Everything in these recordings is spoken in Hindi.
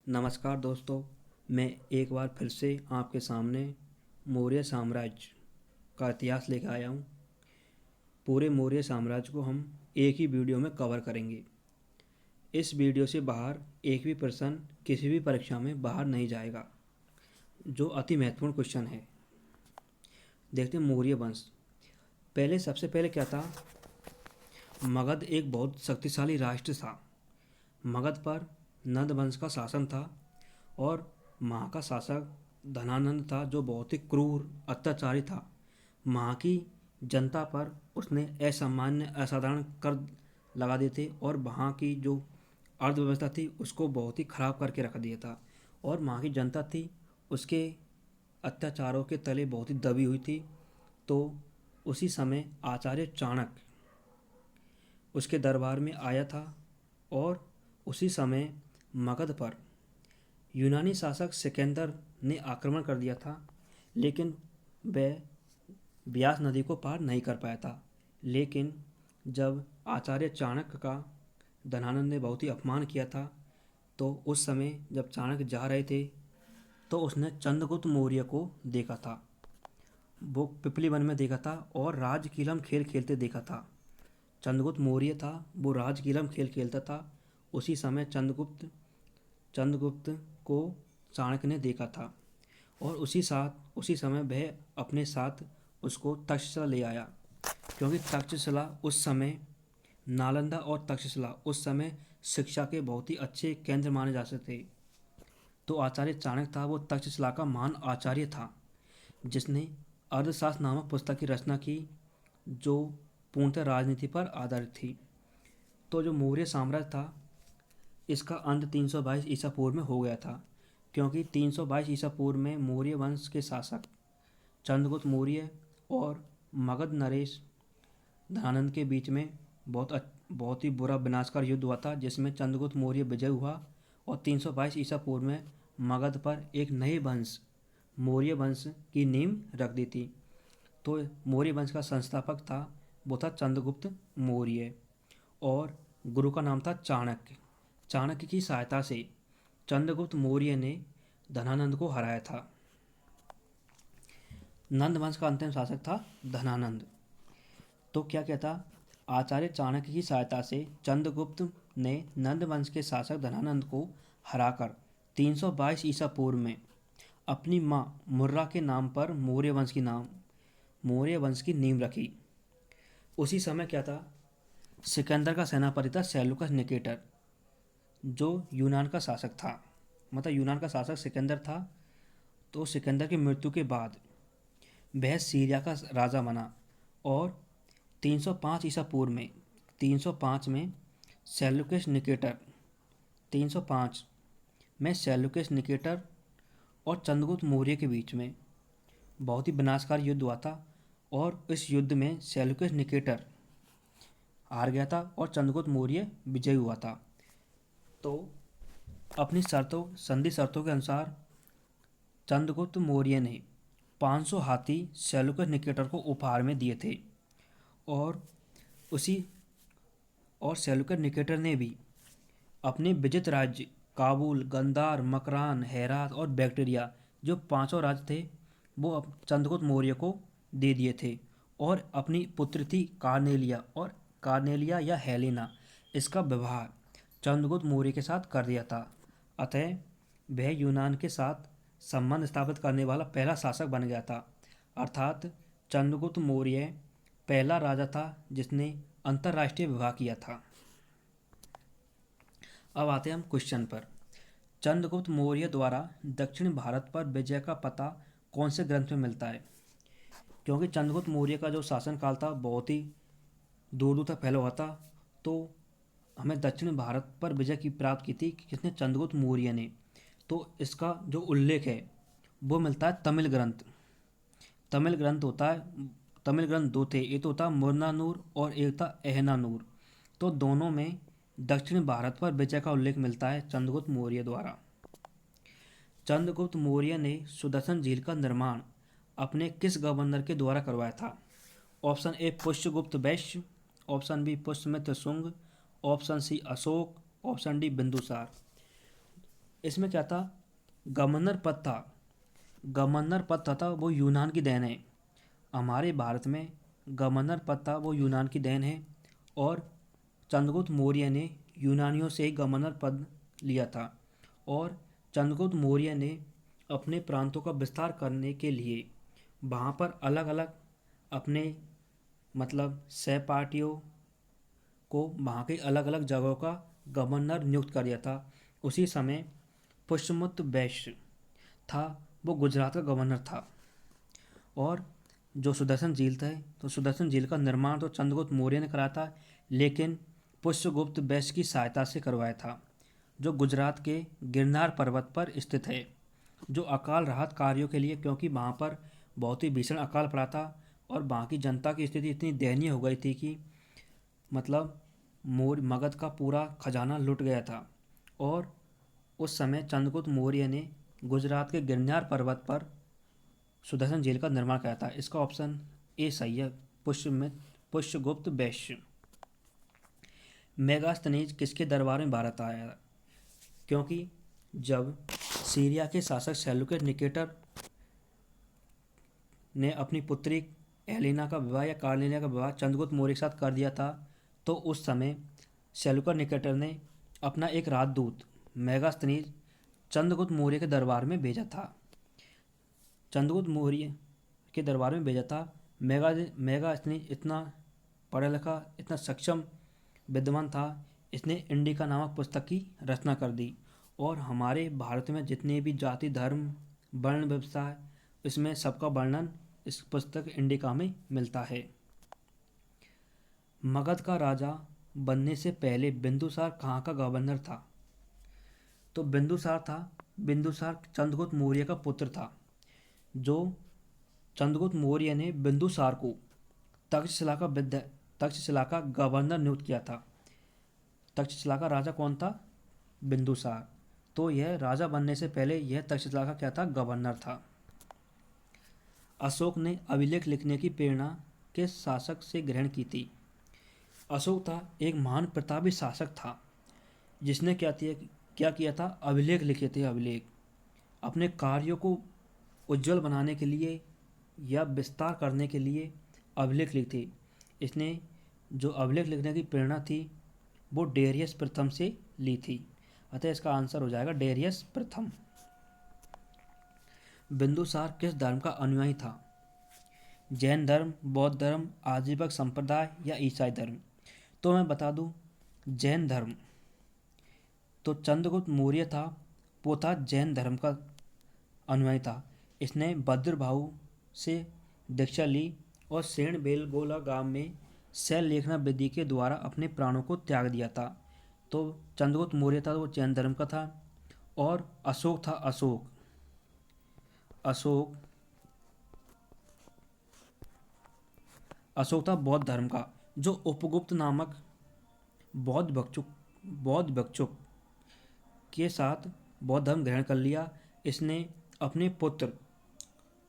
नमस्कार दोस्तों। मैं एक बार फिर से आपके सामने मौर्य साम्राज्य का इतिहास लेकर आया हूँ। पूरे मौर्य साम्राज्य को हम एक ही वीडियो में कवर करेंगे। इस वीडियो से बाहर एक भी प्रश्न किसी भी परीक्षा में बाहर नहीं जाएगा, जो अति महत्वपूर्ण क्वेश्चन है। देखते हैं मौर्य वंश। सबसे पहले क्या था? मगध एक बहुत शक्तिशाली राष्ट्र था। मगध पर नंद वंश का शासन था और वहाँ का शासक धनानंद था, जो बहुत ही क्रूर अत्याचारी था। वहाँ की जनता पर उसने असामान्य असाधारण कर लगा दिए थे और वहाँ की जो अर्थव्यवस्था थी उसको बहुत ही खराब करके रख दिया था। और वहाँ की जनता थी उसके अत्याचारों के तले बहुत ही दबी हुई थी। तो उसी समय आचार्य चाणक्य उसके दरबार में आया था और उसी समय मगध पर यूनानी शासक सिकंदर ने आक्रमण कर दिया था, लेकिन वह ब्यास नदी को पार नहीं कर पाया था। लेकिन जब आचार्य चाणक्य का धनानंद ने बहुत ही अपमान किया था, तो उस समय जब चाणक्य जा रहे थे तो उसने चंद्रगुप्त मौर्य को देखा था। वो पिपली वन में देखा था और राजकीलम खेल खेलते देखा था। चंद्रगुप्त मौर्य था, वो राजकीलम खेल खेलता था। उसी समय चंद्रगुप्त को चाणक्य ने देखा था और उसी समय वह अपने साथ उसको तक्षशिला ले आया, क्योंकि तक्षशिला उस समय नालंदा और तक्षशिला उस समय शिक्षा के बहुत ही अच्छे केंद्र माने जाते थे। तो आचार्य चाणक्य था, वो तक्षशिला का महान आचार्य था, जिसने अर्थशास्त्र नामक पुस्तक की रचना की, जो पूर्णतः राजनीति पर आधारित थी। तो जो मौर्य साम्राज्य था, इसका अंत 322 ईसा पूर्व में हो गया था, क्योंकि 322 ईसा पूर्व में मौर्य वंश के शासक चंद्रगुप्त मौर्य और मगध नरेश धनानंद के बीच में बहुत ही बुरा विनाशकार युद्ध हुआ था, जिसमें चंद्रगुप्त मौर्य विजय हुआ और 322 ईसा पूर्व में मगध पर एक नए वंश मौर्य वंश की नींव रख दी थी। तो मौर्य वंश का संस्थापक था, वो था चंद्रगुप्त मौर्य और गुरु का नाम था चाणक्य। चाणक्य की सहायता से चंद्रगुप्त मौर्य ने धनानंद को हराया था। नंद वंश का अंतिम शासक था धनानंद। तो क्या कहता? आचार्य चाणक्य की सहायता से चंद्रगुप्त ने नंद वंश के शासक धनानंद को हराकर 322 ईसा पूर्व में अपनी मां मुर्रा के नाम पर मौर्य वंश की नींव रखी। उसी समय क्या था? सिकंदर का सेनापति था सेल्यूकस निकेटर, जो यूनान का शासक था। मतलब यूनान का शासक सिकंदर था। तो सिकंदर की मृत्यु के बाद वह सीरिया का राजा बना और 305 ईसा पूर्व में 305 में सेल्यूकस निकेटर 305 में सेल्यूकस निकेटर और चंद्रगुप्त मौर्य के बीच में बहुत ही विनाशकारी युद्ध हुआ था और इस युद्ध में सेल्यूकस निकेटर हार गया था और चंद्रगुप्त मौर्य विजयी हुआ था। तो अपनी संधि शर्तों के अनुसार चंद्रगुप्त मौर्य ने 500 हाथी सेल्यूकस निकेटर को उपहार में दिए थे और उसी और सेल्यूकस निकेटर ने भी अपने विजित राज्य काबुल, गंधार, मकरान, हेरात और बैक्टीरिया, जो पांचों राज्य थे, वो अब चंद्रगुप्त मौर्य को दे दिए थे और अपनी पुत्र थी कार्नेलिया या हेलेना, इसका विवाह चंद्रगुप्त मौर्य के साथ कर दिया था। अतः वह यूनान के साथ संबंध स्थापित करने वाला पहला शासक बन गया था। अर्थात चंद्रगुप्त मौर्य पहला राजा था जिसने अंतर्राष्ट्रीय विवाह किया था। अब आते हैं हम क्वेश्चन पर। चंद्रगुप्त मौर्य द्वारा दक्षिण भारत पर विजय का पता कौन से ग्रंथ में मिलता है? क्योंकि चंद्रगुप्त मौर्य का जो शासनकाल था बहुत ही दूर दूर तक फैला हुआ था, तो हमें दक्षिण भारत पर विजय की प्राप्त की थी कि किसने? चंद्रगुप्त मौर्य ने। तो इसका जो उल्लेख है वो मिलता है तमिल ग्रंथ। तमिल ग्रंथ होता है, तमिल ग्रंथ दो थे, एक तो होता मुर्नानूर और एक था एहनानूर। तो दोनों में दक्षिण भारत पर विजय का उल्लेख मिलता है चंद्रगुप्त मौर्य द्वारा। चंद्रगुप्त मौर्य ने सुदर्शन झील का निर्माण अपने किस गवर्नर के द्वारा करवाया था? Option A Pushyagupta Vaishya, option B Pushyamitra Shunga, option C Ashoka, option D Bindusara. इसमें क्या था, गवर्नर पद था, गवर्नर पद था वो यूनान की देन है। हमारे भारत में गवर्नर पद था वो यूनान की देन है। और चंद्रगुप्त मौर्य ने यूनानियों से ही गवर्नर पद लिया था। और चंद्रगुप्त मौर्य ने अपने प्रांतों का विस्तार करने के लिए वहाँ पर अलग अलग अपने मतलब सहपाठियों को वहाँ के अलग अलग जगहों का गवर्नर नियुक्त कर दिया था। उसी समय पुष्यमुत वैश्य था, वो गुजरात का गवर्नर था। और जो सुदर्शन झील था, तो सुदर्शन झील का निर्माण तो चंद्रगुप्त मौर्य ने कराया था, लेकिन पुष्यगुप्त वैश्य की सहायता से करवाया था, जो गुजरात के गिरनार पर्वत पर स्थित है। जो अकाल राहत कार्यों के लिए, क्योंकि वहाँ पर बहुत ही भीषण अकाल पड़ा था और वहाँ की जनता की स्थिति इतनी दयनीय हो गई थी कि मतलब मगध का पूरा खजाना लुट गया था। और उस समय चंद्रगुप्त मौर्य ने गुजरात के गिरनार पर्वत पर सुदर्शन झील का निर्माण किया था। इसका ऑप्शन ए सही है, पुष्यगुप्त वैश्य। मेगास्थनीज किसके दरबार में भारत आया? क्योंकि जब सीरिया के शासक सेल्यूकस निकेटर ने अपनी पुत्री एलिना का विवाह या कार्लिना का विवाह चंद्रगुप्त मौर्य के साथ कर दिया था, तो उस समय सेल्यूकस निकेटर ने अपना एक राजदूत मेगास्थनीज चंद्रगुप्त मौर्य के दरबार में भेजा था। चंद्रगुप्त मौर्य के दरबार में भेजा था। मेगास्थनीज इतना पढ़ा लिखा, इतना सक्षम विद्वान था, इसने इंडिका नामक पुस्तक की रचना कर दी। और हमारे भारत में जितने भी जाति धर्म वर्ण व्यवसाय, इसमें सबका वर्णन इस पुस्तक इंडिका में मिलता है। मगध का राजा बनने से पहले बिंदुसार कहाँ का गवर्नर था? तो बिंदुसार चंद्रगुप्त मौर्य का पुत्र था। जो चंद्रगुप्त मौर्य ने बिंदुसार को तक्षशिला का गवर्नर नियुक्त किया था। तक्षशिला का राजा कौन था? बिंदुसार। तो यह राजा बनने से पहले यह तक्षशिला का क्या था? गवर्नर था। अशोक ने अभिलेख लिखने की प्रेरणा किस शासक से ग्रहण की थी? अशोक था एक महान प्रतापी शासक था, जिसने क्या किया था? अभिलेख लिखे थे। अभिलेख अपने कार्यों को उज्जवल बनाने के लिए या विस्तार करने के लिए अभिलेख लिखे। इसने जो अभिलेख लिखने की प्रेरणा थी वो डेरियस प्रथम से ली थी। अतः इसका आंसर हो जाएगा डेरियस प्रथम। बिंदुसार किस धर्म का अनुयायी था? जैन धर्म, बौद्ध धर्म, आजीवक संप्रदाय या ईसाई धर्म? तो मैं बता दूं, जैन धर्म। तो चंद्रगुप्त मौर्य था, वो था जैन धर्म का अनुयायी था। इसने भद्रभाऊ से दीक्षा ली और सेण बेलगोला गांव में शैल लेखना विधि के द्वारा अपने प्राणों को त्याग दिया था। तो चंद्रगुप्त मौर्य था वो जैन धर्म का था। और अशोक था अशोक था बौद्ध धर्म का, जो उपगुप्त नामक बौद्ध भिक्षुक के साथ बौद्ध धर्म ग्रहण कर लिया। इसने अपने पुत्र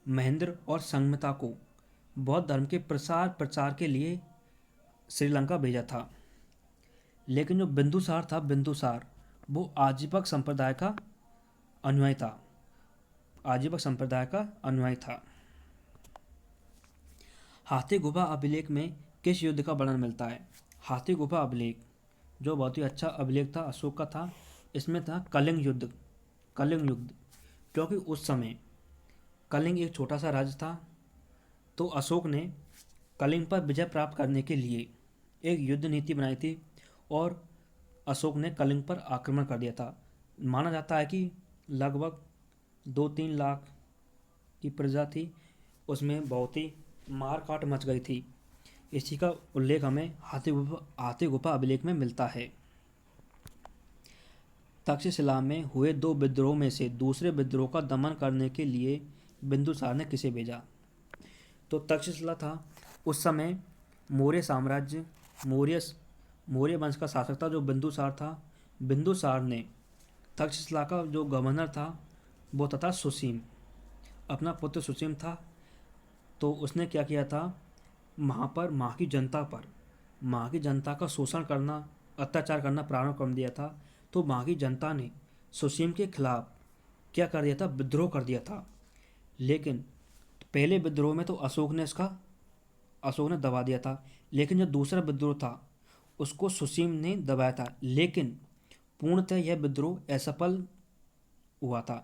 महेंद्र और संगमिता को बौद्ध धर्म के प्रचार के लिए श्रीलंका भेजा था। लेकिन जो बिंदुसार वो आजीवक संप्रदाय का अनुयायी था। हाथी गुफा अभिलेख में किस युद्ध का वर्णन मिलता है? हाथी गुफा अभिलेख जो बहुत ही अच्छा अभिलेख था, अशोक का था। इसमें था कलिंग युद्ध। क्योंकि उस समय कलिंग एक छोटा सा राज्य था, तो अशोक ने कलिंग पर विजय प्राप्त करने के लिए एक युद्ध नीति बनाई थी और अशोक ने कलिंग पर आक्रमण कर दिया था। माना जाता है कि लगभग 2-3 लाख की प्रजा थी, उसमें बहुत ही मार काट मच गई थी। इसी का उल्लेख हमें हाथी गुफा अभिलेख में मिलता है। तक्षशिला में हुए 2 विद्रोह में से दूसरे विद्रोह का दमन करने के लिए बिंदुसार ने किसे भेजा? तो तक्षशिला था उस समय मौर्य वंश का शासक था जो बिंदुसार था। बिंदुसार ने तक्षशिला का जो गवर्नर था वो तथा सुसीम, अपना पुत्र सुसीम था। तो उसने क्या किया था? वहाँ की जनता का शोषण करना, अत्याचार करना प्रारंभ कर दिया था। तो वहाँ की जनता ने सुसीम के खिलाफ क्या कर दिया था, विद्रोह कर दिया था। लेकिन पहले विद्रोह में तो अशोक ने दबा दिया था, लेकिन जो दूसरा विद्रोह था उसको सुसीम ने दबाया था। लेकिन पूर्णतः यह विद्रोह असफल हुआ था,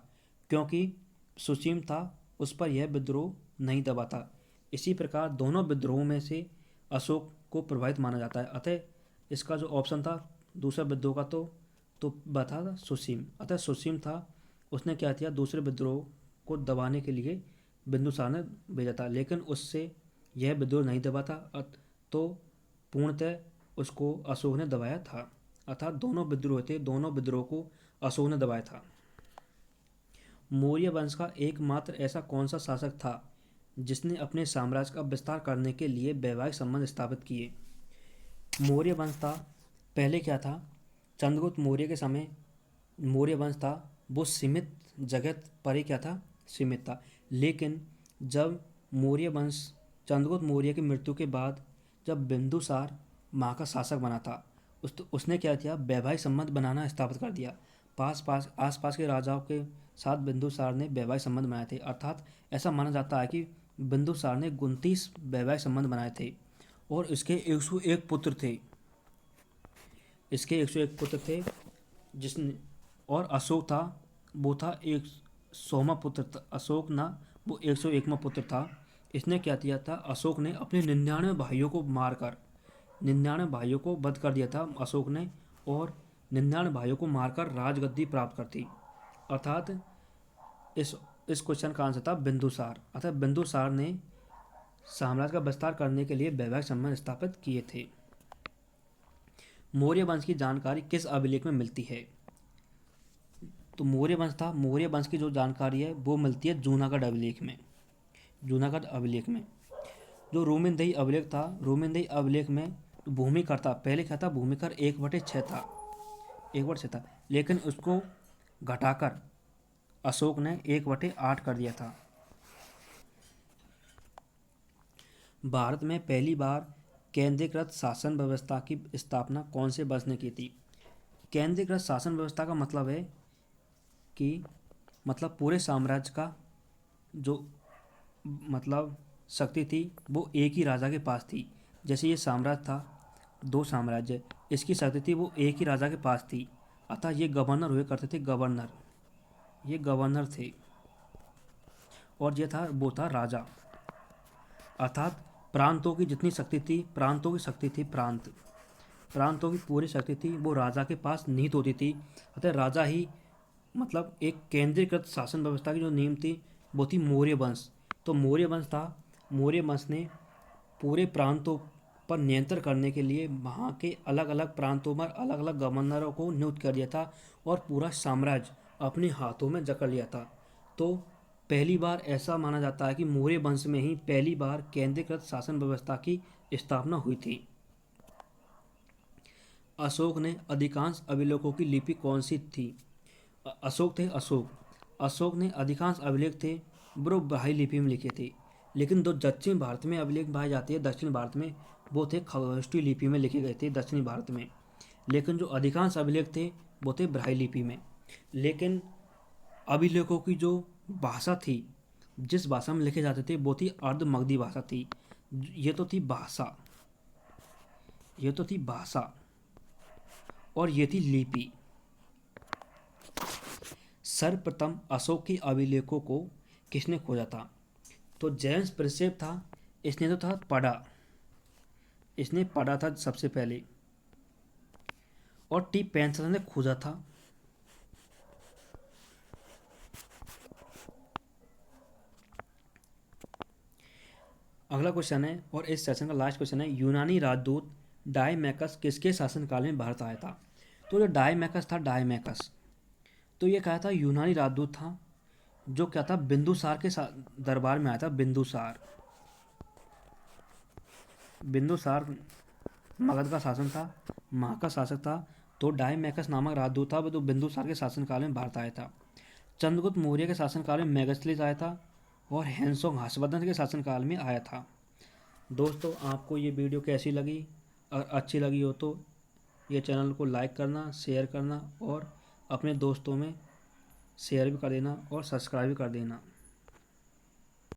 क्योंकि सुसीम था उस पर यह विद्रोह नहीं दबा था। इसी प्रकार दोनों विद्रोहों में से अशोक को प्रभावित माना जाता है। अतः इसका जो ऑप्शन था दूसरा विद्रोह का तो बता था सुसीम। अतः सुसीम था, उसने क्या किया, दूसरे विद्रोह को दबाने के लिए बिंदुसार ने भेजा था, लेकिन उससे यह विद्रोह नहीं दबा था। तो पूर्णतः उसको अशोक ने दबाया था। अर्थात दोनों विद्रोह थे, दोनों विद्रोह को अशोक ने दबाया था। मौर्य वंश का एकमात्र ऐसा कौन सा शासक था जिसने अपने साम्राज्य का विस्तार करने के लिए वैवाहिक संबंध स्थापित किए? मौर्य वंश था, पहले क्या था, चंद्रगुप्त मौर्य के समय मौर्य वंश था वो सीमित जगह पर ही क्या था, सीमित था। लेकिन जब मौर्य वंश चंद्रगुप्त मौर्य की मृत्यु के बाद जब बिंदुसार वहाँ का शासक बना था, उसने क्या किया, वैवाहिक संबंध बनाना स्थापित कर दिया। आस पास के राजाओं के साथ बिंदुसार ने वैवाहिक संबंध बनाए थे। अर्थात ऐसा माना जाता है कि बिंदुसार ने 29 वैवाहिक संबंध बनाए थे और इसके 101 पुत्र थे। इसके 101 पुत्र थे जिसने, और अशोक था वो था 100वां पुत्र था। अशोक ना वो 101वां पुत्र था। इसने क्या किया था, अशोक ने अपने 99 भाइयों को मारकर 99 भाइयों को वध कर दिया था अशोक ने, और 99 भाइयों को मारकर राजगद्दी प्राप्त कर थी। अर्थात इस क्वेश्चन का आंसर था बिंदुसार। अर्थात बिंदुसार ने साम्राज्य का विस्तार करने के लिए वैवाहिक संबंध स्थापित किए थे। मौर्य वंश की जानकारी किस अभिलेख में मिलती है? तो मौर्य वंश था, मौर्य वंश की जो जानकारी है वो मिलती है जूनागढ़ अभिलेख में। जूनागढ़ अभिलेख में जो रोमिनदेही अभिलेख था, रोमिनदेही अभिलेख में भूमिकर था, पहले क्या था, भूमिकर 1/6 था, 1/6 था, लेकिन उसको घटाकर अशोक ने 1/8 कर दिया था। भारत में पहली बार केंद्रीकृत शासन व्यवस्था की स्थापना कौन से वर्ष ने की थी? केंद्रीकृत शासन व्यवस्था का मतलब है कि पूरे साम्राज्य का जो शक्ति थी वो एक ही राजा के पास थी। जैसे ये साम्राज्य था, 2 साम्राज्य, इसकी शक्ति थी वो एक ही राजा के पास थी। अतः ये गवर्नर हुए करते थे, गवर्नर, ये गवर्नर थे, और ये था वो था राजा। अर्थात प्रांतों की जितनी शक्ति थी, प्रांतों की शक्ति थी, प्रांतों की पूरी शक्ति थी वो राजा के पास निहित होती थी। अतः राजा ही एक केंद्रीकृत शासन व्यवस्था की जो नींव थी वो थी मौर्य वंश। तो मौर्य वंश था, मौर्य वंश ने पूरे प्रांतों पर नियंत्रण करने के लिए वहाँ के अलग अलग प्रांतों पर अलग अलग गवर्नरों को नियुक्त कर दिया था और पूरा साम्राज्य अपने हाथों में जकड़ लिया था। तो पहली बार ऐसा माना जाता है कि मौर्य वंश में ही पहली बार केंद्रीकृत शासन व्यवस्था की स्थापना हुई थी। अशोक ने अधिकांश अभिलेखों की लिपि कौन सी थी? अशोक ने अधिकांश अभिलेख थे वो ब्राह्मी लिपि में लिखे थे, लेकिन जो दक्षिण भारत में अभिलेख पाए जाते हैं दक्षिण भारत में वो थे खगोष्ठी लिपि में लिखे गए थे दक्षिणी भारत में। लेकिन जो अधिकांश अभिलेख थे वो थे ब्राह्मी लिपि में। लेकिन अभिलेखों की जो भाषा थी, जिस भाषा में लिखे जाते थे वो थी अर्ध मगधी भाषा थी। ये तो थी भाषा और ये थी लिपि। सर्वप्रथम अशोक के अभिलेखों को किसने खोजा था? तो जेम्स प्रिंसेप था, इसने पढ़ा था सबसे पहले, और टी पेंसन ने खोजा था। अगला क्वेश्चन है और इस सेशन का लास्ट क्वेश्चन है, यूनानी राजदूत डायमैकस किसके शासनकाल में भारत आया था? तो जो डायमैकस था, तो ये क्या था, यूनानी राजदूत था जो क्या था, बिंदुसार के दरबार में आया था। बिंदुसार मगध का शासन था, वहाँ का शासक था। तो डायमैकस नामक राजदूत था वो तो बिंदुसार के शासनकाल में भारत आया था। चंद्रगुप्त मौर्य के शासनकाल में मेगास्थनीज आया था और हेनसोंग हर्षवर्धन के शासनकाल में आया था। दोस्तों, आपको ये वीडियो कैसी लगी? अगर अच्छी लगी हो तो ये चैनल को लाइक करना, शेयर करना और अपने दोस्तों में शेयर भी कर देना और सब्सक्राइब भी कर देना।